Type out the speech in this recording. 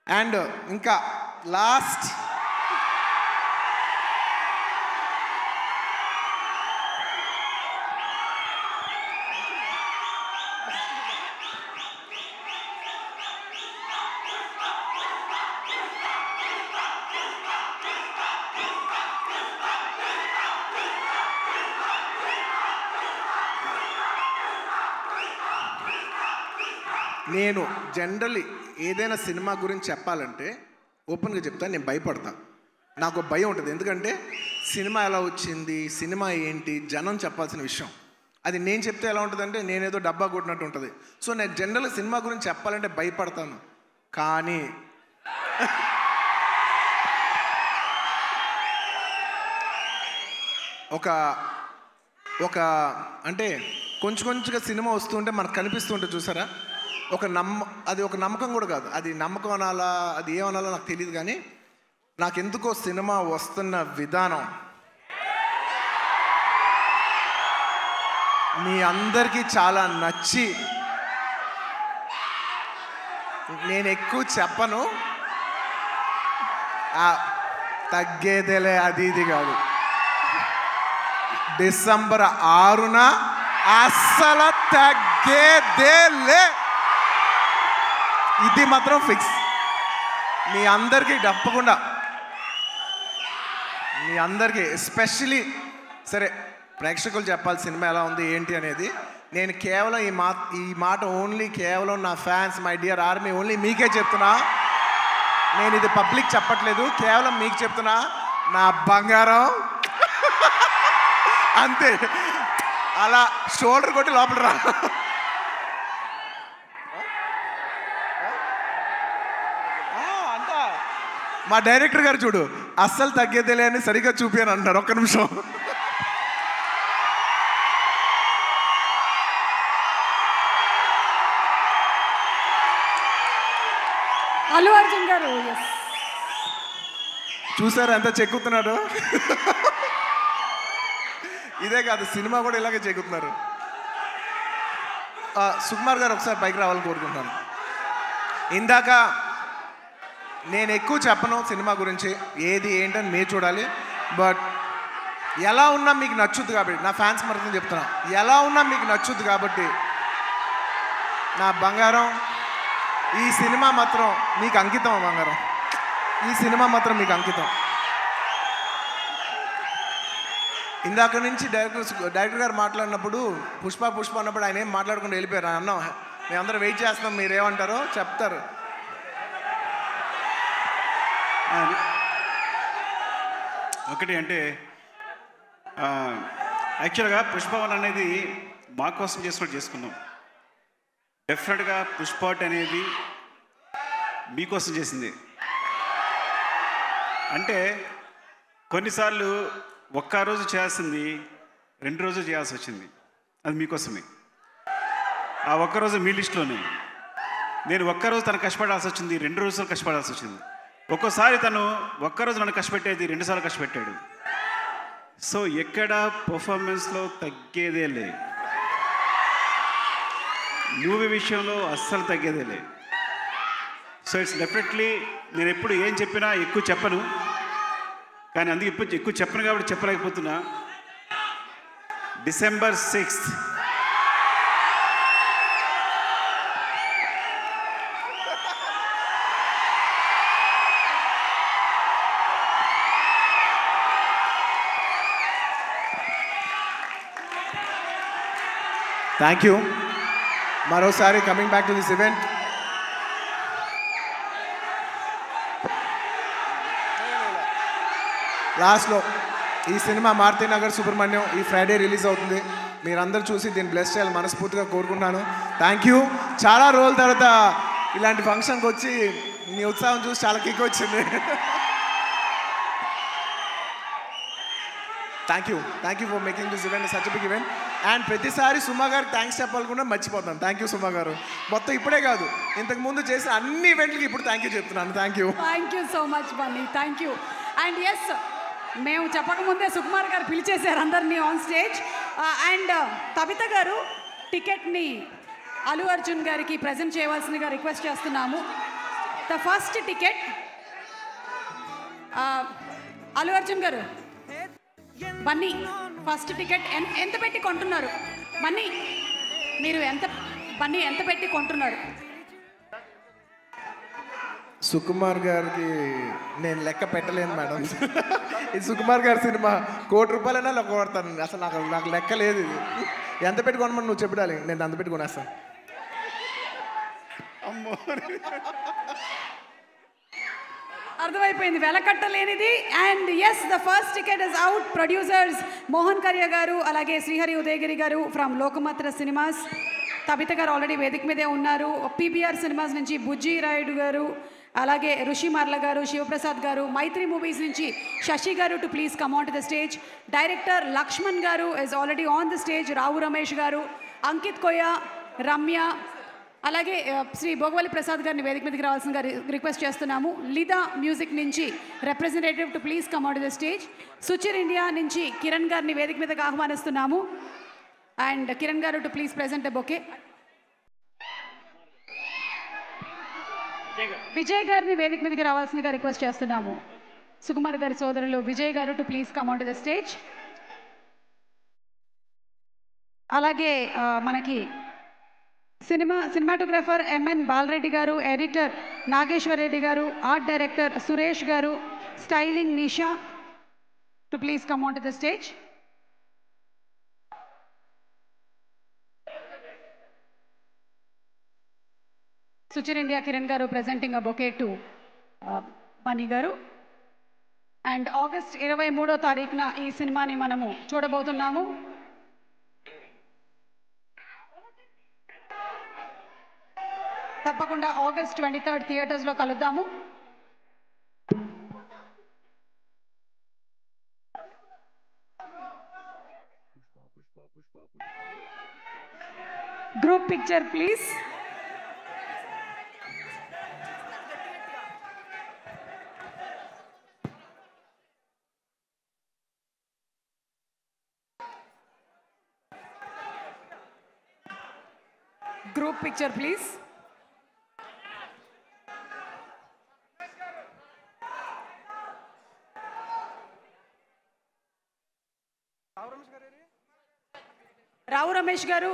And ఇంకా last నేను generally ఏదైనా సినిమా గురించి చెప్పాలంటే ఓపెన్గా చెప్తాను, నేను భయపడతాను. నాకు భయం ఉంటుంది. ఎందుకంటే సినిమా ఎలా వచ్చింది, సినిమా ఏంటి, జనం చెప్పాల్సిన విషయం. అది నేను చెప్తే ఎలా ఉంటుందంటే నేనేదో డబ్బా కొట్టినట్టు ఉంటుంది. సో నేను జనరల్గా సినిమా గురించి చెప్పాలంటే భయపడతాను. కానీ ఒక అంటే కొంచెంగా సినిమా వస్తుంటే మనకు కనిపిస్తుంటే చూసారా, అది ఒక నమ్మకం కూడా కాదు. అది నమ్మకం అనాలా, అది ఏమనాలో నాకు తెలియదు. కానీ నాకెందుకో సినిమా వస్తున్న విధానం మీ అందరికీ చాలా నచ్చి, నేను ఎక్కువ చెప్పను, తగ్గేదేలే అది ఇది కాదు. డిసెంబర్ 6న అస్సలు తగ్గేదేలే, ఇది మాత్రం ఫిక్స్. మీ అందరికీ తప్పకుండా, మీ అందరికీ ఎస్పెషలీ సరే ప్రేక్షకులు చెప్పాలి సినిమా ఎలా ఉంది ఏంటి అనేది. నేను కేవలం ఈ మాట ఓన్లీ కేవలం నా fans, my dear army, only మీకే చెప్తున్నా. నేను ఇది పబ్లిక్ చెప్పట్లేదు, కేవలం మీకు చెప్తున్నా. నా బంగారం అంతే, అలా షోల్డర్ కొట్టి లోపల రా. మా డైరెక్టర్ గారు చూడు, అస్సలు తగ్గేదేలే అని సరిగ్గా చూపాను అంటున్నారు. ఒక్క నిమిషం. అల్లు అర్జున్ గారు చూసారా ఎంత చెక్కుతున్నారు. ఇదే కాదు, సినిమా కూడా ఇలాగే చెక్కుతున్నారు. సుకుమార్ గారు ఒకసారి పైకి రావాలని కోరుకుంటున్నాను. ఇందాక నేను ఎక్కువ చెప్పను సినిమా గురించి, ఏది ఏంటని మీరు చూడాలి. బట్ ఎలా ఉన్నా మీకు నచ్చుద్ది కాబట్టి, నా ఫ్యాన్స్ మరొక చెప్తున్నా, ఎలా ఉన్నా మీకు నచ్చుద్ది కాబట్టి నా బంగారం, ఈ సినిమా మాత్రం మీకు అంకితం. బంగారం, ఈ సినిమా మాత్రం మీకు అంకితం. ఇందాక నుంచి డైరెక్టర్ గారు మాట్లాడినప్పుడు పుష్ప అన్నప్పుడు ఆయన ఏం మాట్లాడుకుంటూ వెళ్ళిపోయారు. అన్నాం మేమందరం వెయిట్ చేస్తున్నాం, మీరేమంటారో చెప్తారు. ఒకటి అంటే యాక్చువల్గా పుష్పవన్ అనేది మా కోసం చేసుకున్నాం. డెఫినెట్గా పుష్పాట్ అనేది మీకోసం చేసింది. అంటే కొన్నిసార్లు ఒక్క రోజు చేయాల్సింది 2 రోజులు చేయాల్సి వచ్చింది. అది మీకోసమే. ఆ ఒక్కరోజు మీ లిస్టులోనే. నేను ఒక్కరోజు తను కష్టపడాల్సి వచ్చింది, 2 రోజులు కష్టపడాల్సి వచ్చింది. ఒక్కోసారి తను ఒక్కరోజు నన్ను కష్టపెట్టేది 2 సార్లు కష్టపెట్టాడు. సో ఎక్కడ పర్ఫార్మెన్స్లో తగ్గేదే లే, మూవీ విషయంలో అస్సలు తగ్గేదే లే. సో ఇట్స్ డెఫినెట్లీ నేను ఎప్పుడు ఏం చెప్పినా ఎక్కువ చెప్పను, కానీ అందుకే ఇప్పుడు ఎక్కువ చెప్పను కాబట్టి చెప్పలేకపోతున్నా. డిసెంబర్ 6th థ్యాంక్ యూ మరోసారి coming back to this event. లాస్ట్లో ఈ సినిమా మారుతినగర్ సుబ్రహ్మణ్యం ఈ ఫ్రైడే రిలీజ్ అవుతుంది. మీరందరూ చూసి దీన్ని బ్లెస్ చేయాలని మనస్ఫూర్తిగా కోరుకుంటున్నాను. Thank you. చాలా రోజుల తర్వాత ఇలాంటి ఫంక్షన్కి వచ్చి నీ ఉత్సాహం చూసి చాలా కిక్ వచ్చింది. Thank you for making this event such big event. And ప్రతిసారి సుమా గారికి థ్యాంక్స్ చెప్పాలనుకున్నా మర్చిపోతాను. థ్యాంక్ యూ సుమా గారు. మొత్తం ఇప్పుడే కాదు, ఇంతకు ముందు చేసిన అన్ని ఈవెంట్లకి ఇప్పుడు థ్యాంక్ యూ చెప్తున్నాను. Thank you so much Bunny. Thank you. And yes, మేము చెప్పకముందే సుకుమార్ గారు పిలిచేశారు అందరినీ ఆన్ స్టేజ్. అండ్ తబిత గారు టికెట్ని అల్లు అర్జున్ గారికి ప్రజెంట్ చేయవలసిందిగా రిక్వెస్ట్ చేస్తున్నాము. The first ticket Allu Arjun గారు, బన్నీ ఫస్ట్ టికెట్ ఎంత పెట్టి కొంటున్నారు? బన్నీ మీరు బన్నీ ఎంత పెట్టి కొంటున్నారు? సుకుమార్ గారికి నేను లెక్క పెట్టలేను మేడం. ఇది సుకుమార్ గారి సినిమా, ₹1,00,00,000 లెక్క కొడతాను. అసలు నాకు లెక్క లేదు. ఇది ఎంత పెట్టి కొనమని నువ్వు చెప్పాలి, నేను అంత పెట్టి కొనేస్తాను. అర్థమైపోయింది, వెలకట్టలేనిది. And yes, the first ticket is out. Producers Mohan కర్య గారు, అలాగే శ్రీహరి ఉదయగిరి గారు ఫ్రమ్ లోకమాత్ర సినిమాస్. తబిత గారు ఆల్రెడీ వేదిక మీదే ఉన్నారు. పీబీఆర్ సినిమాస్ నుంచి బుజ్జి రాయుడు గారు, అలాగే ఋషి మార్ల గారు, శివప్రసాద్ గారు. మైత్రి మూవీస్ నుంచి శశి గారు too please come on to the stage. Director Lakshman గారు is already on the stage. Rao Ramesh గారు, అంకిత్ కొయ్య, రమ్య, అలాగే శ్రీ భోగవల్లి ప్రసాద్ గారిని వేదిక మీదకి రావాల్సిందిగా రిక్వెస్ట్ చేస్తున్నాము. లిదా మ్యూజిక్ నుంచి representative to please come on to the stage. Suchir India నుంచి కిరణ్ గారిని వేదిక మీదకి ఆహ్వానిస్తున్నాము. అండ్ కిరణ్ గారు too please present a bouquet. Vijay గారిని వేదిక మీదకి రావాల్సిందిగా రిక్వెస్ట్ చేస్తున్నాము. సుకుమార్ గారి సోదరులు విజయ్ గారు too please come on to the stage. అలాగే మనకి సినిమాటోగ్రాఫర్ ఎంఎన్ బాలరెడ్డి గారు, ఎడిటర్ నాగేశ్వర్ రెడ్డి గారు, ఆర్ట్ డైరెక్టర్ సురేష్ గారు, styling Nisha too please come on to the stage. Suchir India Kiran గారు presenting a bouquet to Bunny గారు. అండ్ ఆగస్ట్ 23వ తారీఖున ఈ సినిమాని మనము చూడబోతున్నాము. తప్పకుండా ఆగస్ట్ 23 థియేటర్స్లో కలుద్దాము. Group picture please. Group picture, please. Rao Ramesh garu.